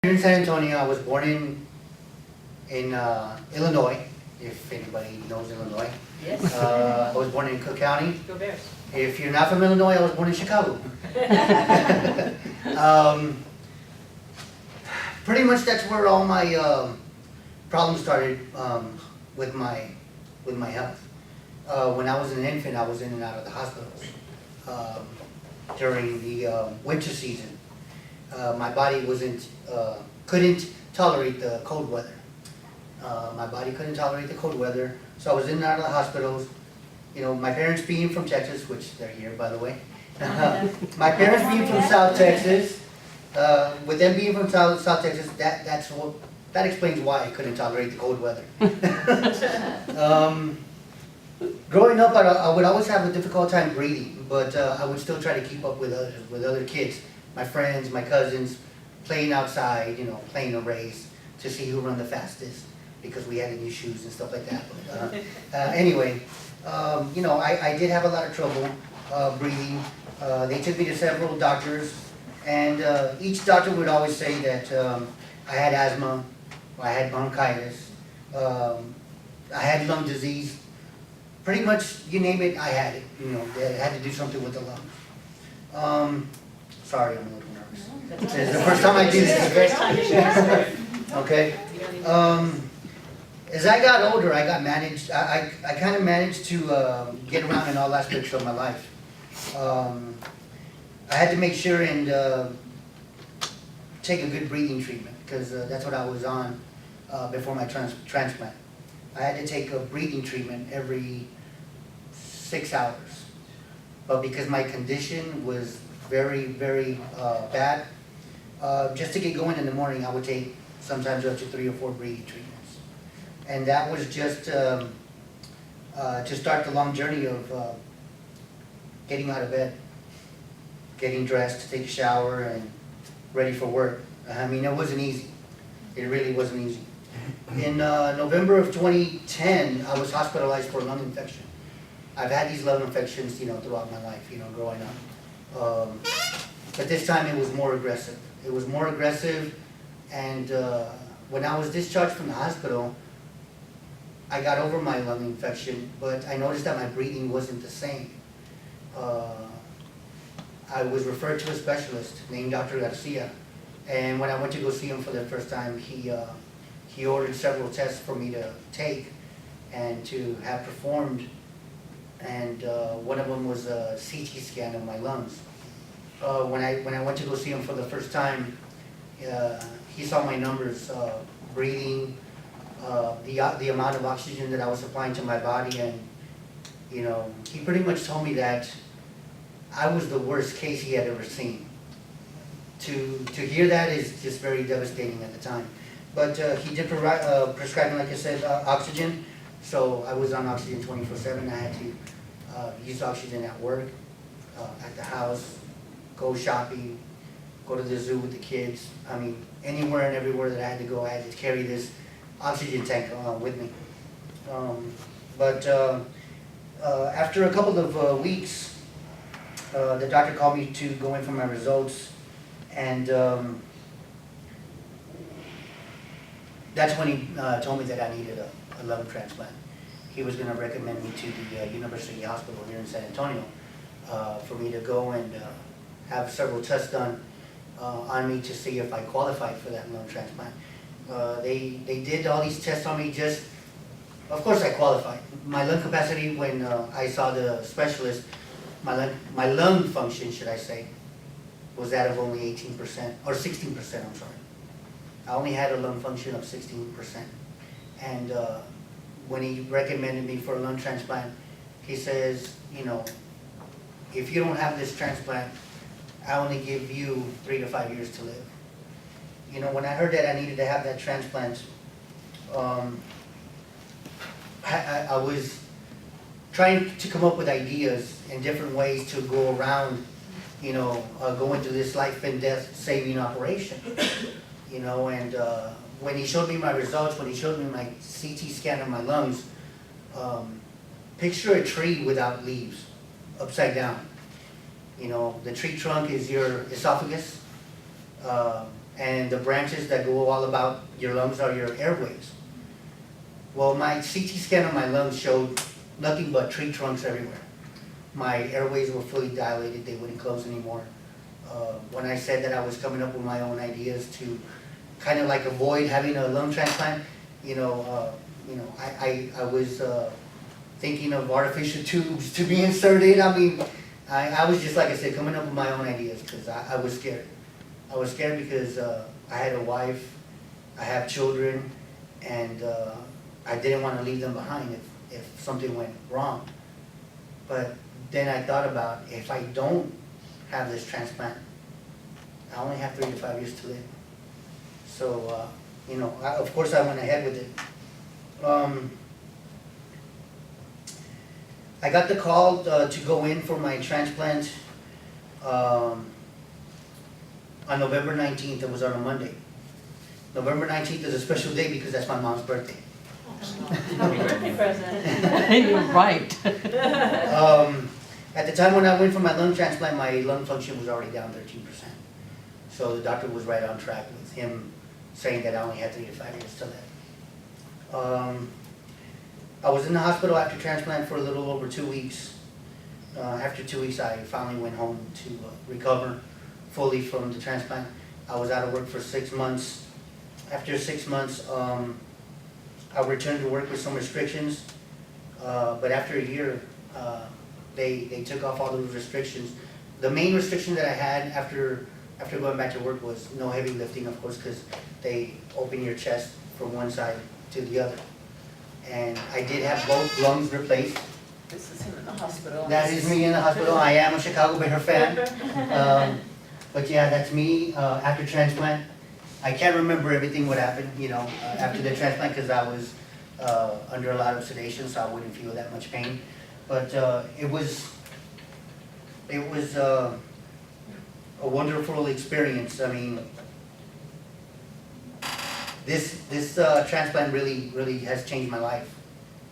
Here in San Antonio, I was born in Illinois, if anybody knows Illinois. Yes. I was born in Cook County. Go Bears. If you're not from Illinois, I was born in Chicago. Pretty much that's where all my problems started with my health. When I was an infant, I was in and out of the hospitals during the winter season. My body couldn't tolerate the cold weather. My body couldn't tolerate the cold weather, so I was in and out of the hospitals. You know, my parents being from Texas, which they're here, by the way. My parents being from South Texas, with them being from South Texas, that explains why I couldn't tolerate the cold weather. Growing up, I would always have a difficult time breathing, but I would still try to keep up with other kids, my friends, my cousins, playing outside, you know, playing a race to see who run the fastest, because we had new shoes and stuff like that. But, anyway, you know, I did have a lot of trouble breathing. They took me to several doctors, and each doctor would always say that I had asthma, I had bronchitis, I had lung disease. Pretty much, you name it, I had it. You know, they had to do something with the lungs. Sorry, I'm a little nervous. This is the first time I do this. Okay. As I got older, I kind of managed to get around in all aspects of my life. I had to make sure and take a good breathing treatment, because that's what I was on before my transplant. I had to take a breathing treatment every 6 hours. But because my condition was very, very bad, just to get going in the morning, I would take sometimes up to 3 or 4 breathing treatments. And that was just to start the long journey of getting out of bed, getting dressed, to take a shower, and ready for work. I mean, it wasn't easy. It really wasn't easy. In November of 2010, I was hospitalized for a lung infection. I've had these lung infections, you know, throughout my life, you know, growing up. But this time it was more aggressive. It was more aggressive, and when I was discharged from the hospital, I got over my lung infection, but I noticed that my breathing wasn't the same. I was referred to a specialist named Dr. Garcia, and when I went to go see him for the first time, he ordered several tests for me to take and to have performed, and one of them was a CT scan of my lungs. When I went to go see him for the first time, he saw my numbers, breathing, the amount of oxygen that I was supplying to my body, and you know, he pretty much told me that I was the worst case he had ever seen. To hear that is just very devastating at the time. But he did prescribe me, like I said, oxygen. So I was on oxygen 24/7. I had to use oxygen at work, at the house, go shopping, go to the zoo with the kids. I mean, anywhere and everywhere that I had to go, I had to carry this oxygen tank with me. But after a couple of weeks, the doctor called me to go in for my results, and that's when he told me that I needed a lung transplant. He was going to recommend me to the University Hospital here in San Antonio for me to go and have several tests done on me to see if I qualified for that lung transplant. They did all these tests on me. Of course I qualified. My lung capacity, when I saw the specialist, my lung function, should I say, was that of only 18%, or 16%, I'm sorry. I only had a lung function of 16%. And when he recommended me for a lung transplant, he says, you know, if you don't have this transplant, I only give you 3 to 5 years to live. You know, when I heard that I needed to have that transplant, I was trying to come up with ideas and different ways to go around, you know, going through this life and death saving operation. You know, and when he showed me my results, when he showed me my CT scan of my lungs, picture a tree without leaves, upside down. You know, the tree trunk is your esophagus, and the branches that go all about your lungs are your airways. Well, my CT scan of my lungs showed nothing but tree trunks everywhere. My airways were fully dilated, they wouldn't close anymore. When I said that I was coming up with my own ideas to kind of like avoid having a lung transplant, I was thinking of artificial tubes to be inserted. I mean, I was just, like I said, coming up with my own ideas because I was scared. I was scared because I had a wife, I have children, and I didn't want to leave them behind if something went wrong. But then I thought about, if I don't have this transplant, I only have 3 to 5 years to live. So, of course I went ahead with it. I got the call to go in for my transplant on November 19th. It was on a Monday. November 19th is a special day because that's my mom's birthday. Happy birthday present. You're right. At the time when I went for my lung transplant, my lung function was already down 13%. So the doctor was right on track with him saying that I only had 3 to 5 years to live. I was in the hospital after transplant for a little over 2 weeks. After 2 weeks, I finally went home to recover fully from the transplant. I was out of work for 6 months. After 6 months, I returned to work with some restrictions, but after a year, they took off all those restrictions. The main restriction that I had after going back to work was no heavy lifting, of course, because they open your chest from one side to the other. And I did have both lungs replaced. This is him in the hospital. That is me in the hospital. I am a Chicago Bear fan. But yeah, that's me after transplant. I can't remember everything what happened, after the transplant because I was under a lot of sedation, so I wouldn't feel that much pain. But it was a wonderful experience. I mean, this transplant really has changed my life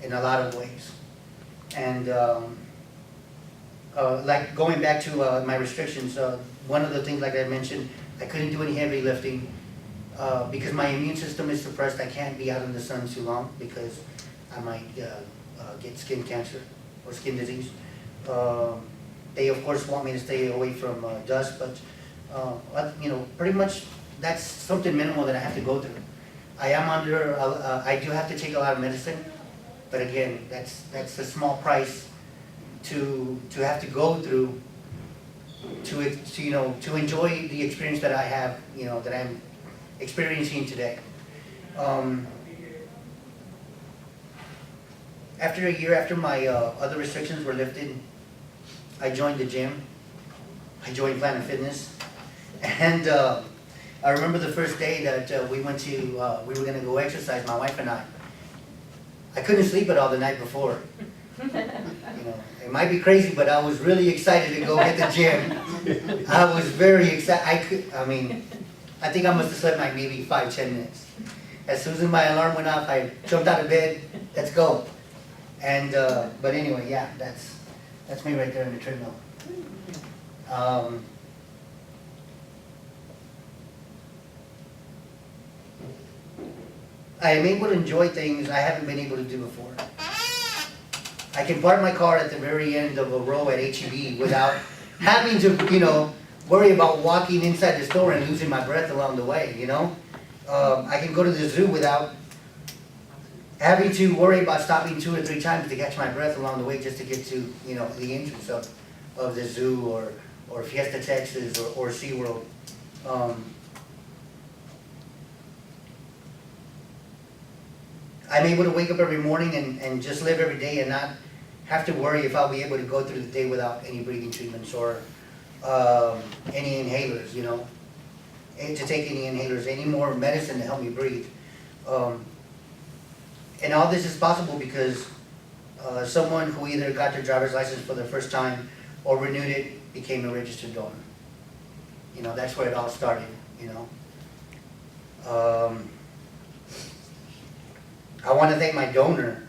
in a lot of ways. And like going back to my restrictions, one of the things, like I mentioned, I couldn't do any heavy lifting. Because my immune system is suppressed, I can't be out in the sun too long because I might get skin cancer or skin disease. They of course want me to stay away from dust, but pretty much that's something minimal that I have to go through. I am under, I do have to take a lot of medicine, but again, that's a small price to have to go through to enjoy the experience that I have, that I'm experiencing today. After a year after my other restrictions were lifted, I joined the gym. I joined Planet Fitness, and I remember the first day that we were going to go exercise, my wife and I. I couldn't sleep at all the night before. It might be crazy, but I was really excited to go hit the gym. I was very excited. I think I must have slept like maybe 5-10 minutes. As soon as my alarm went off, I jumped out of bed. Let's go. And but anyway, yeah, that's me right there in the treadmill. I am able to enjoy things I haven't been able to do before. I can park my car at the very end of a row at HEB without having to, worry about walking inside the store and losing my breath along the way, I can go to the zoo without having to worry about stopping 2 or 3 times to catch my breath along the way just to get to, the entrance of the zoo or Fiesta Texas or SeaWorld. I'm able to wake up every morning and just live every day and not have to worry if I'll be able to go through the day without any breathing treatments or any inhalers, to take any inhalers, any more medicine to help me breathe. And all this is possible because someone who either got their driver's license for the first time or renewed it became a registered donor. That's where it all started, I want to thank my donor.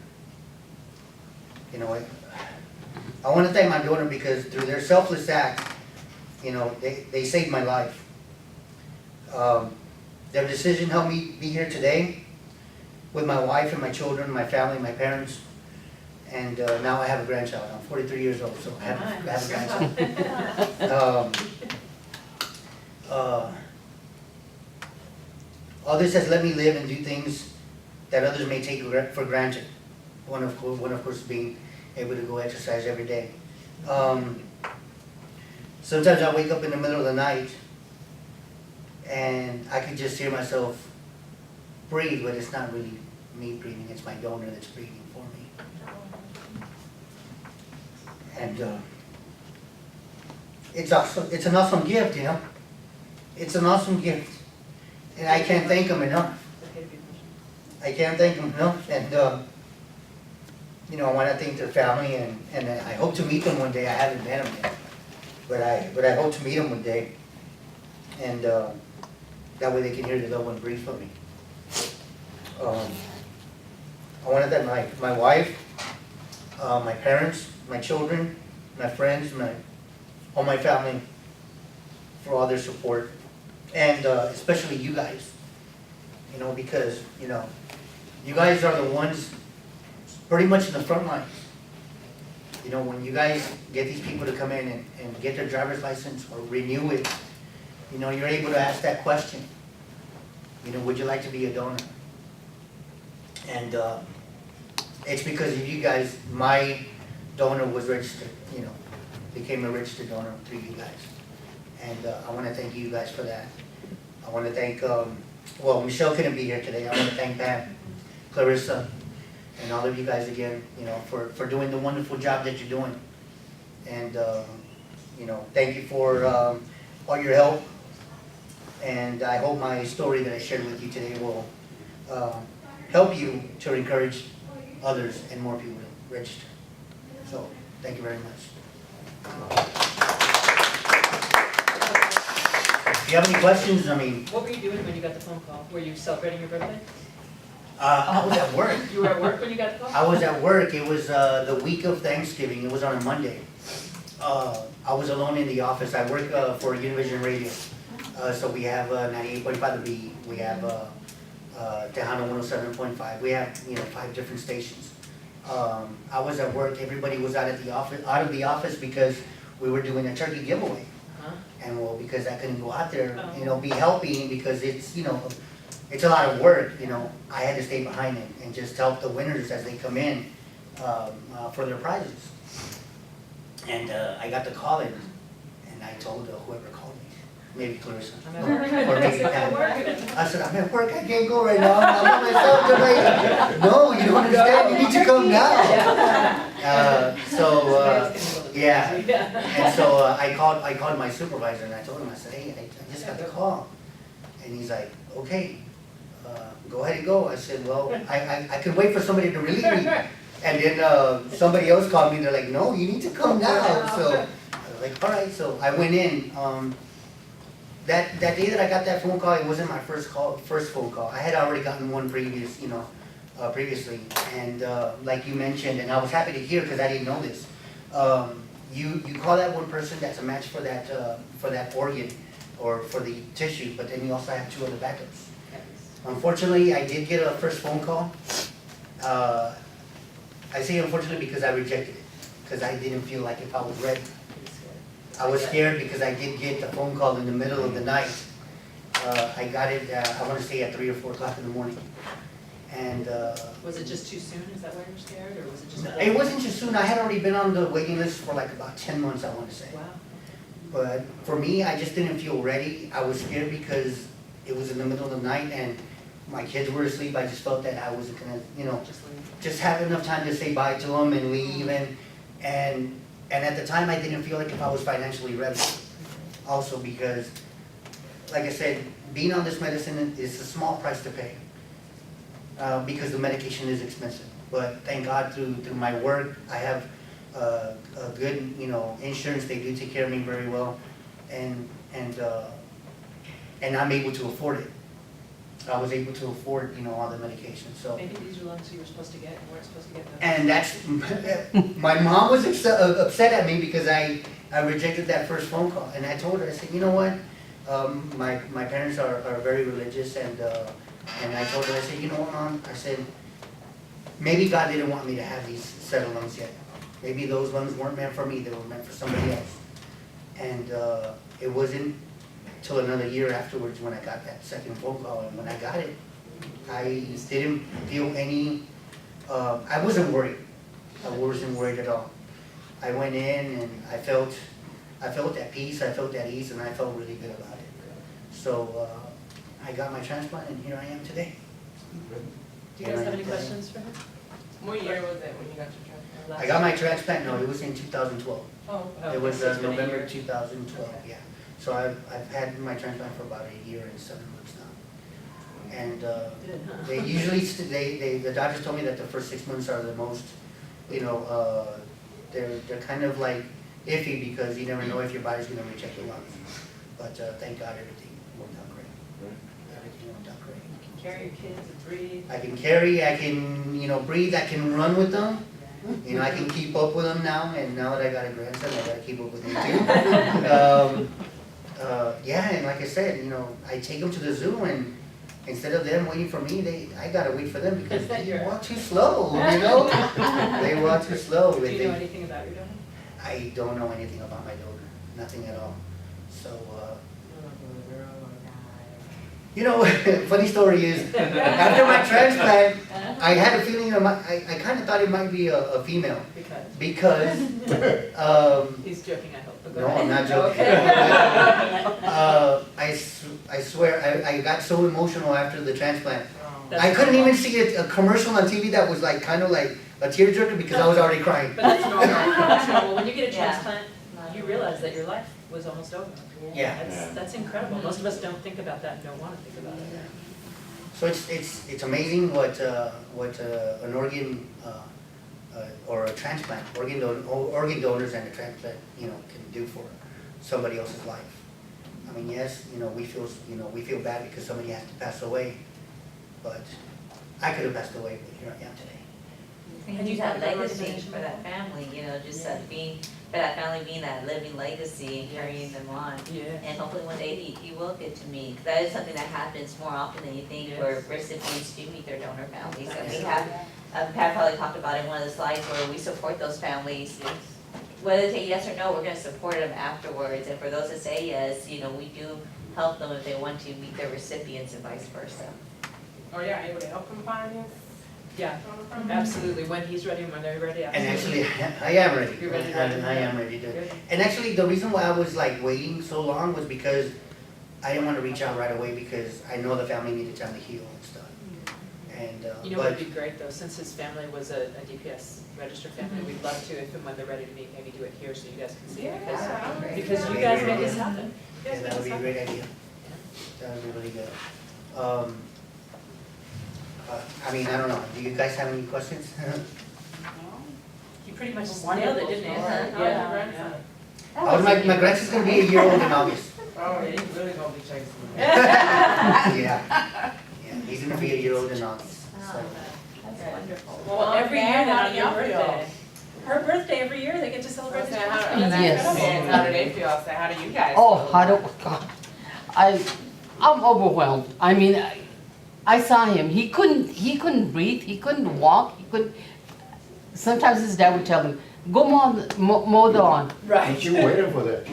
I want to thank my donor because through their selfless act, they saved my life. Their decision helped me be here today with my wife and my children, my family, my parents, and now I have a grandchild. I'm 43 years old, so I have a grandchild. All this has let me live and do things that others may take for granted. One of course being able to go exercise every day. Sometimes I wake up in the middle of the night and I can just hear myself breathe, but it's not really me breathing, it's my donor that's breathing for me. And it's an awesome gift, you know? It's an awesome gift. And I can't thank him enough. I can't thank him enough. And, you know, I want to thank their family, and I hope to meet them one day. I haven't met them yet. But I hope to meet them one day. And that way they can hear the loved one breathe for me. I want to thank my wife, my parents, my children, my friends, all my family for all their support. And especially you guys, you know, because, you know, you guys are the ones pretty much in the front lines. You know, when you guys get these people to come in and get their driver's license or renew it, you know, you're able to ask that question. You know, would you like to be a donor? And it's because of you guys, my donor was registered, you know, became a registered donor through you guys. And I want to thank you guys for that. I want to thank, well, Michelle couldn't be here today. I want to thank Pam, Clarissa, and all of you guys again, you know, for doing the wonderful job that you're doing. And, you know, thank you for all your help. And I hope my story that I shared with you today will help you to encourage others and more people to register. So, thank you very much. Do you have any questions? I mean, What were you doing when you got the phone call? Were you celebrating your birthday? I was at work. You were at work when you got the call? I was at work. It was the week of Thanksgiving. It was on a Monday. I was alone in the office. I work for Univision Radio. So we have 98.5 The Beat. We have Tejano 107.5. We have, you know, 5 different stations. I was at work. Everybody was out of the office because we were doing a turkey giveaway. And well, because I couldn't go out there, you know, be helping because it's, you know, it's a lot of work, you know. I had to stay behind it and just help the winners as they come in for their prizes. And I got the call in, and I told whoever called me, maybe Clarissa, or maybe Pam. I said, I'm at work, I can't go right now. I'm on myself tonight. No, you don't understand, you need to come now. Yeah. And so I called my supervisor and I told him, I said, hey, I just got the call. And he's like, okay, go ahead and go. I said, well, I can wait for somebody to relieve me. And then somebody else called me and they're like, no, you need to come now. So I was like, all right. So I went in. That day that I got that phone call, it wasn't my first phone call. I had already gotten one previous, you know, previously. And like you mentioned, and I was happy to hear because I didn't know this. You call that one person that's a match for that organ or for the tissue, but then you also have 2 other backups. Unfortunately, I did get a first phone call. I say unfortunately because I rejected it, because I didn't feel like if I was ready. I was scared because I did get the phone call in the middle of the night. I got it, I want to say at 3 or 4 o'clock in the morning. And Was it just too soon? Is that why you're scared, or was it just? it wasn't too soon. I had already been on the waiting list for like about 10 months, I want to say. Wow. But for me, I just didn't feel ready. I was scared because it was in the middle of the night and my kids were asleep. I just felt that I wasn't gonna, you know, just have enough time to say bye to them and leave. And at the time, I didn't feel like if I was financially ready. Also because, like I said, being on this medicine is a small price to pay. Because the medication is expensive. But thank God through my work, I have a good, you know, insurance. They do take care of me very well, and I'm able to afford it. I was able to afford, you know, all the medication. So Maybe these are ones you were supposed to get and weren't supposed to get them. and that's my mom was upset at me because I rejected that first phone call, and I told her, I said, you know what, My parents are very religious, and I told her, I said, you know what, Mom, I said, maybe God didn't want me to have these set of lungs yet. Maybe those lungs weren't meant for me, they were meant for somebody else. And it wasn't till another year afterwards when I got that second phone call, and when I got it, I didn't feel any, I wasn't worried. I wasn't worried at all. I went in and I felt at peace, I felt at ease, and I felt really good about it. So I got my transplant, and here I am today. Do you guys have any questions for him? What year was it when you got your transplant? I got my transplant, no, it was in 2012. Oh, It was so it's been a November year. 2012, yeah. So I've had my transplant for about a year and 7 months now. And Good, huh? they usually, the doctors told me that the first 6 months are the most, you know, they're kind of like iffy because you never know if your body's gonna reject your lungs. But thank God everything worked out great. Everything worked out great. You can carry your kids and breathe. I can carry, I can, you know, breathe, I can run with them. You know, I can keep up with them now, and now that I got a grandson, I gotta keep up with him too. Yeah, and like I said, you know, I take them to the zoo, and instead of them waiting for me, I gotta wait for them because they walk too slow, you know? They walk too slow. Do you know anything about your donor? I don't know anything about my donor, nothing at all. So, you know, funny story is, after my transplant, I had a feeling, I kind of thought it might be a female. Because, He's joking, I hope. But go no, ahead. I'm not joking. I swear, I got so emotional after the transplant. That's I couldn't normal. even see a commercial on TV that was like, kind of like a tearjerker because I was already crying. But that's normal, that's normal. When you get a Yeah. transplant, you realize that your life was almost over. Yeah. That's incredible. Most of us don't think about that and don't want to think about it. So it's amazing what an organ or a transplant, organ donors and a transplant, you know, can do for somebody else's life. I mean, yes, you know, we feel bad because somebody has to pass away, but I could have passed away, but here I am today. And you that legacy for that family, you know, just that being, for that family being that living legacy and carrying them on. Yeah. And hopefully one day he will get to meet, 'cause that is something that happens more often than you think, Yes. where recipients do meet their donor families. And we have, Pat probably talked about it in one of the slides where we support those families. Whether they say yes or no, we're gonna support them afterwards. And for those that say yes, you know, we do help them if they want to meet their recipients and vice versa. Or you're able to help him find his Yeah, donor family? absolutely. When he's ready and when they're ready, And absolutely. actually, I am ready. You're ready to I am ready to. Good. And actually, the reason why I was like waiting so long was because I didn't want to reach out right away because I know the family needed time to heal and stuff. And You know what but would be great though, since his family was a DPS registered family, we'd love to, if and when they're ready to meet, maybe do it here so you guys can see it. Yeah. Because you Maybe guys we made do. this happen. yeah, that would be a great idea. That would be really good. I mean, I don't know. Do you guys have any questions? You pretty much nailed Wonderful it, didn't you? story. Yeah, How old yeah. your grandson? My grandson's gonna be a year old in August. Oh, he's really gonna be chasing me. Yeah. Yeah, he's gonna be a year old in August. So. That's wonderful. Well, every year then on your How do y'all birthday. Her birthday every year, they get to celebrate this How birthday. Yes. how do they feel? So how do you guys? Oh, feel? how do, God, I'm overwhelmed. I mean, I saw him, he couldn't breathe, he couldn't walk, sometimes his dad would tell him, go mow the lawn. Right. You waiting for that?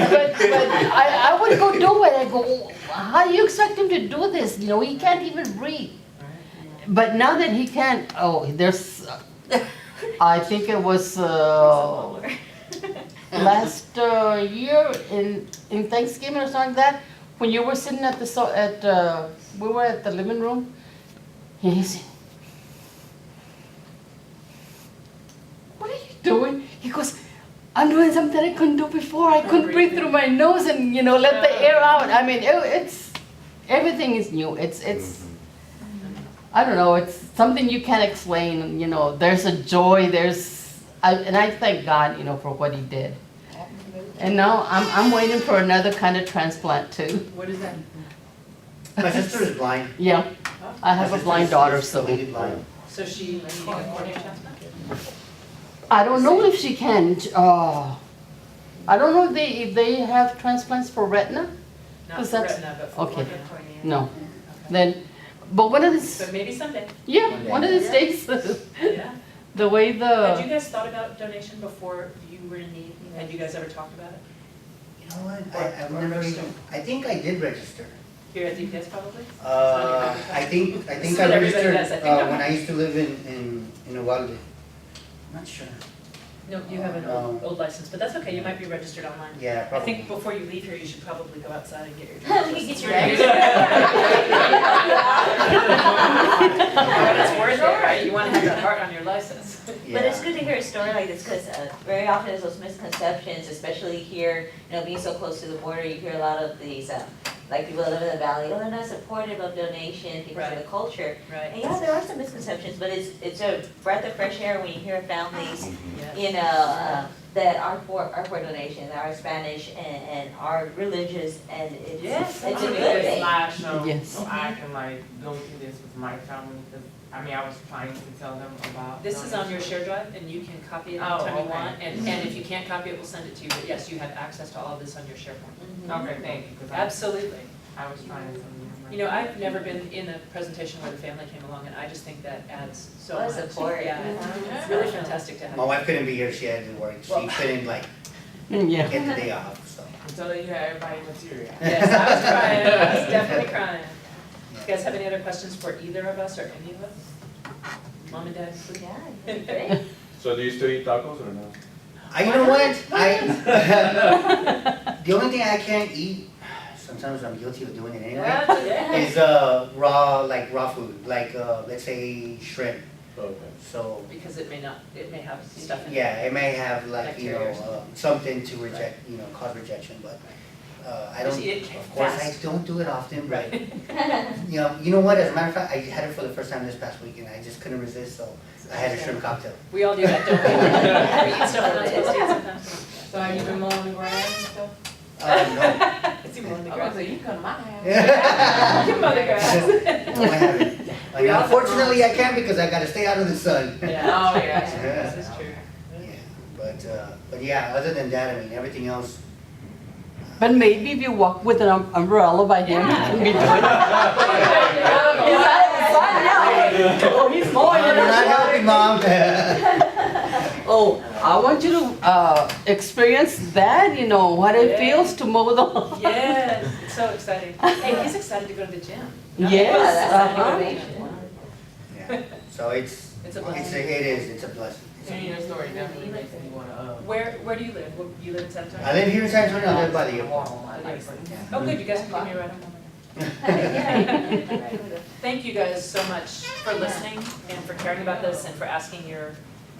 But I would go do it, I go, how do you expect him to do this? You know, he can't even breathe. But now that he can, I think it was last year in Thanksgiving or something like that, when you were sitting at we were at the living room, and he said, what are you doing? He goes, I'm doing something I couldn't do before. I couldn't breathe through my nose and, you know, let the air out. I mean, everything is new. It's I don't know, it's something you can't explain, you know, there's a joy, and I thank God, you know, for what he did. And now I'm waiting for another kind of transplant too. What is that? My sister is blind. Yeah, I have My a sister blind is daughter, so completely blind. So she needing a coordinated transplant? I don't know if she can. I don't know if they have transplants for retina? Not 'Cause for that's- retina, but for okay. cornea. No. Okay. Then, but one of these, But maybe someday, yeah, one of these Yeah. days, yeah. the way Had you the, guys thought about donation before you were in need? Had you guys ever talked about it? You know what, Or- I've or never register. even, I think I did register. Here at DPS probably? I think This I is what everybody registered, does. I think I'm- when I used to live in Uvalde. I'm not sure. No, you have an old license, but that's okay, you might be registered online. Yeah, I probably. think before you leave here, you should probably go outside and get your We driver's can get license. your It's worth it, right? You wanna have that heart on your license. But it's good to hear a story like this, because very often there's those misconceptions, especially here, being so close to the border, you hear a lot of these, like people that live in the valley, oh, they're not supportive of donation because of the culture. Right. And yeah, there are some misconceptions, but it's a breath of fresh air when you hear families, Yes. that are for donation, that are Spanish and are religious, and Yes, it's a I'm good gonna thing. slideshow Yes. so I can like go through this with my family, because I was trying to tell them about. This is on your share drive, and you can copy it Oh, anytime you okay. want, and if you can't copy it, we'll send it to you, but yes, you have access to all of this on your SharePoint. Okay, thank you, because Absolutely. I was trying to. You know, I've never been in a presentation where the family came along, and I just think that adds so What much. support. Yeah, it's really fantastic to have. My wife couldn't be here, she had to work, she Well- couldn't like yeah. get the day off, so. Until you have everybody material. Yes, I was crying, I was definitely crying. You guys have any other questions for either of us or any of us? Mom and Dad, please? Yeah, it's great. So do you still eat tacos or no? You know what, the only thing I can't eat, sometimes I'm guilty of doing it anyway, That's okay. is raw food, like let's say shrimp. Okay. So Because it may have stuff in it. yeah, it may have like Bacteria or something to reject, cause rejection, but I don't. Just eat it Of course, I fast. don't do it often, but you know what? As a matter of fact, I had it for the first time this past week, and I just couldn't resist, so I had a shrimp cocktail. We all do that, don't we? We eat stuff we're not supposed to eat sometimes. So have you been mowing the grass and stuff? No. It's even on the I was grass. gonna say, you come to my house. You mow the grass. No, I haven't. We all- Unfortunately, I can't because I gotta stay out of the sun. Yeah, Oh, yeah. this is true. Yeah, but yeah, other than that, I mean, everything else. But maybe if you walk with an umbrella by him, you can be doing it. Oh, he's mowing You're it. not helping, Mom. Oh, I want you to experience that, what it Yeah. feels to mow the lawn. Yes, it's so exciting. Hey, he's excited to go to the gym. Yes, that's uh-huh. motivation. Yeah, so it's a blessing. it's a blessing. Hearing your story definitely makes me wanna, Where do you live? You live in San Antonio? I live here in San Antonio, I live by the airport. Oh, good, you guys can give me a ride home. Thank you guys so much for listening and for caring about this and for asking your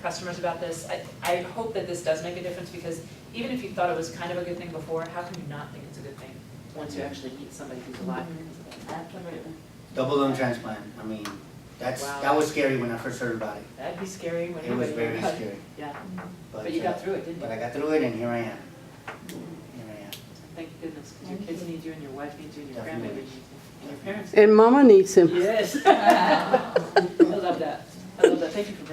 customers about this. I hope that this does make a difference, because even if you thought it was kind of a good thing before, how can you not think it's a good thing once you actually meet somebody who's alive because of that? Absolutely. Double lung transplant, I mean, Wow. that was scary when I first heard about it. That'd be scary when It was everybody very knew about it. scary. Yeah, but you got through it, didn't But you? I got through it and here I am. Thank goodness, because your kids need you and your wife needs you and your Definitely. grandbaby needs you and your parents. And Mama needs him. Yes. I love that. I love that. Thank you for